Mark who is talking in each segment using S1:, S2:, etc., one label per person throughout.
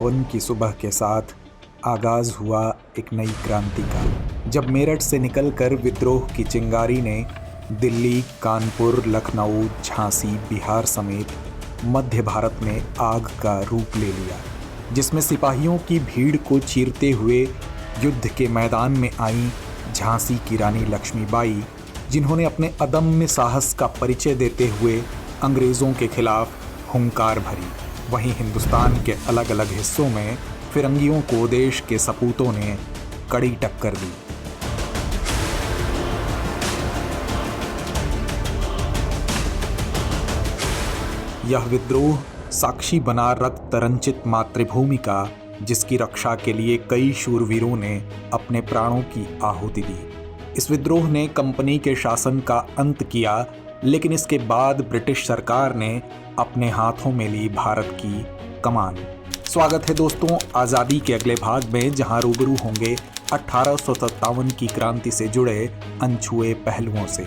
S1: की सुबह के साथ आगाज़ हुआ एक नई क्रांति का, जब मेरठ से निकलकर विद्रोह की चिंगारी ने दिल्ली, कानपुर, लखनऊ, झांसी, बिहार समेत मध्य भारत में आग का रूप ले लिया, जिसमें सिपाहियों की भीड़ को चीरते हुए युद्ध के मैदान में आई झांसी की रानी लक्ष्मीबाई, जिन्होंने अपने अदम्य साहस का परिचय देते हुए अंग्रेज़ों के खिलाफ हुंकार भरी। वहीं हिंदुस्तान के अलग अलग हिस्सों में फिरंगियों को देश के सपूतों ने कड़ी टक्कर दी। यह विद्रोह साक्षी बना रक्त रंजित मातृभूमि का, जिसकी रक्षा के लिए कई शूरवीरों ने अपने प्राणों की आहुति दी। इस विद्रोह ने कंपनी के शासन का अंत किया, लेकिन इसके बाद ब्रिटिश सरकार ने अपने हाथों में ली भारत की कमान। स्वागत है दोस्तों आज़ादी के अगले भाग में, जहां रूबरू होंगे 1857 की क्रांति से जुड़े अनछुए पहलुओं से।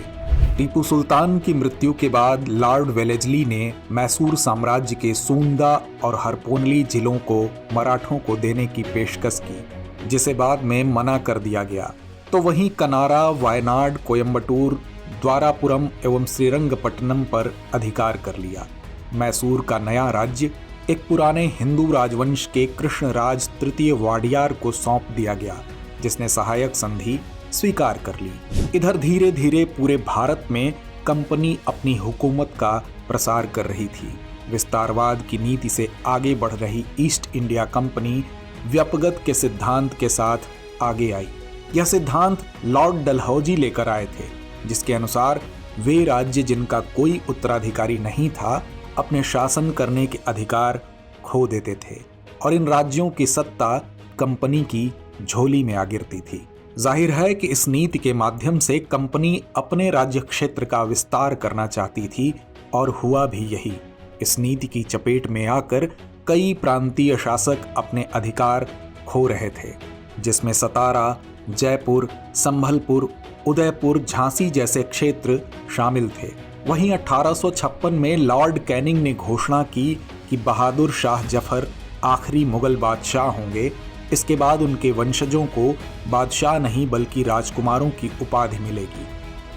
S1: टीपू सुल्तान की मृत्यु के बाद लॉर्ड वेलेस्ली ने मैसूर साम्राज्य के सूंदा और हरपोनली जिलों को मराठों को देने की पेशकश की, जिसे बाद में मना कर दिया गया। तो वहीं कनारा, वायनाड, कोयम्बटूर, द्वारापुरम एवं श्रीरंगपट्टनम पर अधिकार कर लिया। मैसूर का नया राज्य एक पुराने हिंदू राजवंश के कृष्णराज तृतीय वाडियार को सौंप दिया गया, जिसने सहायक संधि स्वीकार कर ली। इधर धीरे धीरे पूरे भारत में कंपनी अपनी हुकूमत का प्रसार कर रही थी। विस्तारवाद की नीति से आगे बढ़ रही ईस्ट इंडिया कंपनी व्यापगत के सिद्धांत के साथ आगे आई। यह सिद्धांत लॉर्ड डलहौजी लेकर आए थे, जिसके अनुसार वे राज्य जिनका कोई उत्तराधिकारी नहीं था अपने शासन करने के अधिकार खो देते थे, और इन राज्यों की सत्ता कंपनी की झोली में आ गिरती थी। जाहिर है कि इस नीति के माध्यम से कंपनी अपने राज्य क्षेत्र का विस्तार करना चाहती थी, और हुआ भी यही। इस नीति की चपेट में आकर कई प्रांतीय शासक अपने अधिकार खो रहे थे, जिसमें सतारा, जयपुर, संभलपुर, उदयपुर, झांसी जैसे क्षेत्र शामिल थे। वहीं 1856 में लॉर्ड कैनिंग ने घोषणा की कि बहादुर शाह जफर आखिरी मुगल बादशाह होंगे। इसके बाद उनके वंशजों को बादशाह नहीं बल्कि राजकुमारों की उपाधि मिलेगी,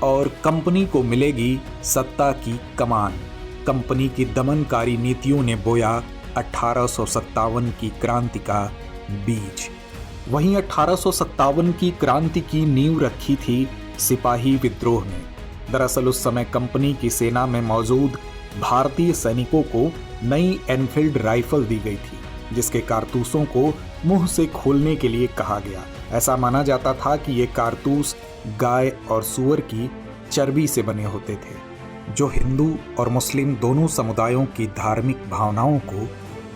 S1: और कंपनी को मिलेगी सत्ता की कमान। कंपनी की दमनकारी नीतियों ने बोया 1857 की क्रांति का बीज। वहीं 1857 की क्रांति की नींव रखी थी सिपाही विद्रोह ने। दरअसल उस समय कंपनी की सेना में मौजूद भारतीय सैनिकों को नई एनफील्ड राइफल दी गई थी, जिसके कारतूसों को मुंह से खोलने के लिए कहा गया। ऐसा माना जाता था कि ये कारतूस गाय और सूअर की चर्बी से बने होते थे, जो हिंदू और मुस्लिम दोनों समुदायों की धार्मिक भावनाओं को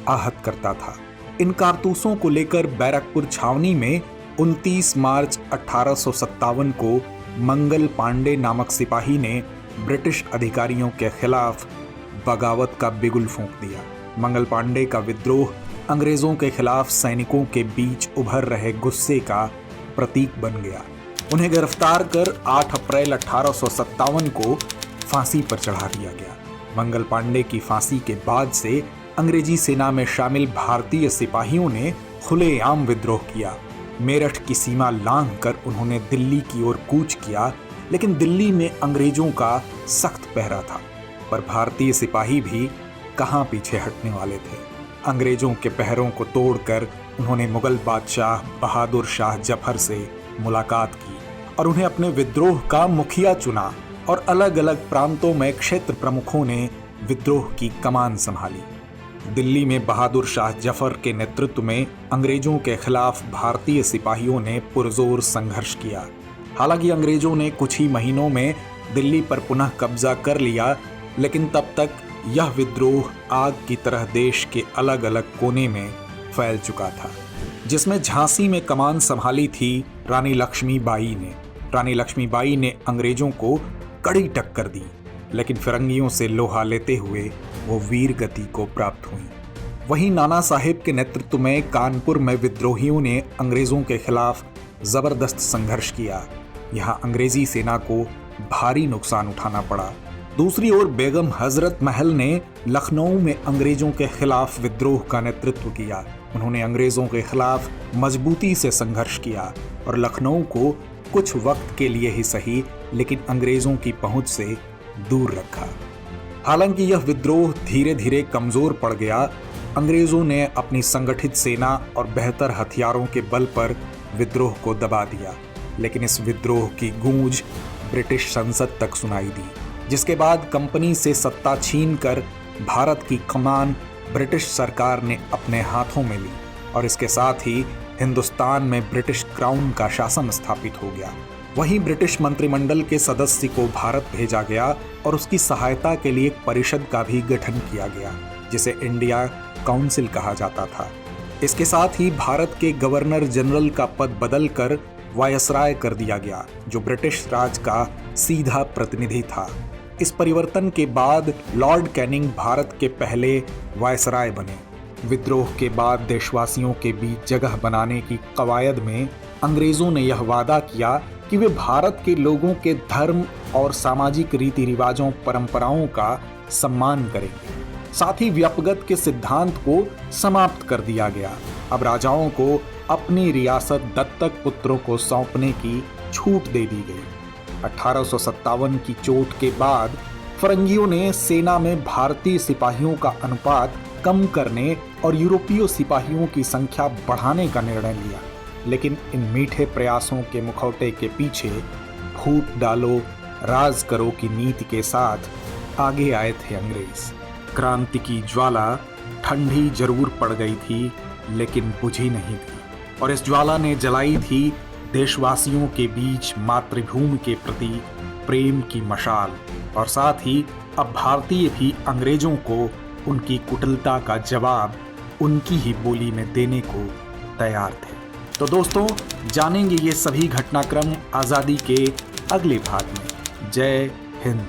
S1: आहत करता था। इन कारतूसों को लेकर बैरकपुर छावनी में 29 मार्च 1857 को मंगल पांडे नामक सिपाही ने ब्रिटिश अधिकारियों के खिलाफ बगावत का बिगुल फूंक दिया। मंगल पांडे का विद्रोह अंग्रेजों के खिलाफ सैनिकों के बीच उभर रहे गुस्से का प्रतीक बन गया। उन्हें गिरफ्तार कर 8 अप्रैल 1857 को फांसी पर चढ़ा दिया गया। मंगल पांडे की फांसी के बाद से अंग्रेजी सेना में शामिल भारतीय सिपाहियों ने खुलेआम विद्रोह किया। मेरठ की सीमा लांघकर उन्होंने दिल्ली की ओर कूच किया, लेकिन दिल्ली में अंग्रेजों का सख्त पहरा था। पर भारतीय सिपाही भी कहां पीछे हटने वाले थे। अंग्रेजों के पहरों को तोड़कर उन्होंने मुगल बादशाह बहादुर शाह जफर से मुलाकात की और उन्हें अपने विद्रोह का मुखिया चुना, और अलग अलग प्रांतों में क्षेत्र प्रमुखों ने विद्रोह की कमान संभाली। दिल्ली में बहादुर शाह जफर के नेतृत्व में अंग्रेजों के खिलाफ भारतीय सिपाहियों ने पुरजोर संघर्ष किया। हालांकि अंग्रेजों ने कुछ ही महीनों में दिल्ली पर पुनः कब्जा कर लिया, लेकिन तब तक यह विद्रोह आग की तरह देश के अलग अलग कोने में फैल चुका था, जिसमें झांसी में कमान संभाली थी रानी लक्ष्मीबाई ने। रानी लक्ष्मीबाई ने अंग्रेजों को कड़ी टक्कर दी, लेकिन फिरंगियों से लोहा लेते हुए वो वीर गति को प्राप्त हुई। वहीं नाना साहेब के नेतृत्व में कानपुर में विद्रोहियों ने अंग्रेजों के खिलाफ जबरदस्त संघर्ष किया। यहाँ अंग्रेजी सेना को भारी नुकसान उठाना पड़ा। दूसरी ओर बेगम हजरत महल ने लखनऊ में अंग्रेजों के खिलाफ विद्रोह का नेतृत्व किया। उन्होंने अंग्रेजों के खिलाफ मजबूती से संघर्ष किया और लखनऊ को कुछ वक्त के लिए ही सही लेकिन अंग्रेजों की पहुंच से दूर रखा। हालांकि यह विद्रोह धीरे धीरे कमजोर पड़ गया। अंग्रेजों ने अपनी संगठित सेना और बेहतर हथियारों के बल पर विद्रोह को दबा दिया, लेकिन इस विद्रोह की गूंज ब्रिटिश संसद तक सुनाई दी, जिसके बाद कंपनी से सत्ता छीनकर भारत की कमान ब्रिटिश सरकार ने अपने हाथों में ली और इसके साथ ही हिंदुस्तान में ब्रिटिश क्राउन का शासन स्थापित हो गया। वहीं ब्रिटिश मंत्रिमंडल के सदस्य को भारत भेजा गया और उसकी सहायता के लिए एक परिषद का भी गठन किया गया, जिसे इंडिया काउंसिल कहा जाता था। इसके साथ ही भारत के गवर्नर जनरल का पद बदलकर वायसराय कर दिया गया, जो ब्रिटिश राज का सीधा प्रतिनिधि था। इस परिवर्तन के बाद लॉर्ड कैनिंग भारत के पहले वायसराय बने। विद्रोह के बाद देशवासियों के बीच जगह बनाने की कवायद में अंग्रेजों ने यह वादा किया कि वे भारत के लोगों के धर्म और सामाजिक रीति रिवाजों परंपराओं का सम्मान करेंगे। साथ ही व्यापगत के सिद्धांत को समाप्त कर दिया गया। अब राजाओं को अपनी रियासत दत्तक पुत्रों को सौंपने की छूट दे दी गई। 1857 की चोट के बाद फरंगियों ने सेना में भारतीय सिपाहियों का अनुपात कम करने और यूरोपीय सिपाहियों की संख्या बढ़ाने का निर्णय लिया, लेकिन इन मीठे प्रयासों के मुखौटे के पीछे फूट डालो राज करो की नीति के साथ आगे आए थे अंग्रेज। क्रांति की ज्वाला ठंडी जरूर पड़ गई थी, लेकिन बुझी नहीं थी, और इस ज्वाला ने जलाई थी देशवासियों के बीच मातृभूमि के प्रति प्रेम की मशाल। और साथ ही अब भारतीय भी अंग्रेजों को उनकी कुटिलता का जवाब उनकी ही बोली में देने को तैयार थे। तो दोस्तों, जानेंगे ये सभी घटनाक्रम आज़ादी के अगले भाग में। जय हिंद।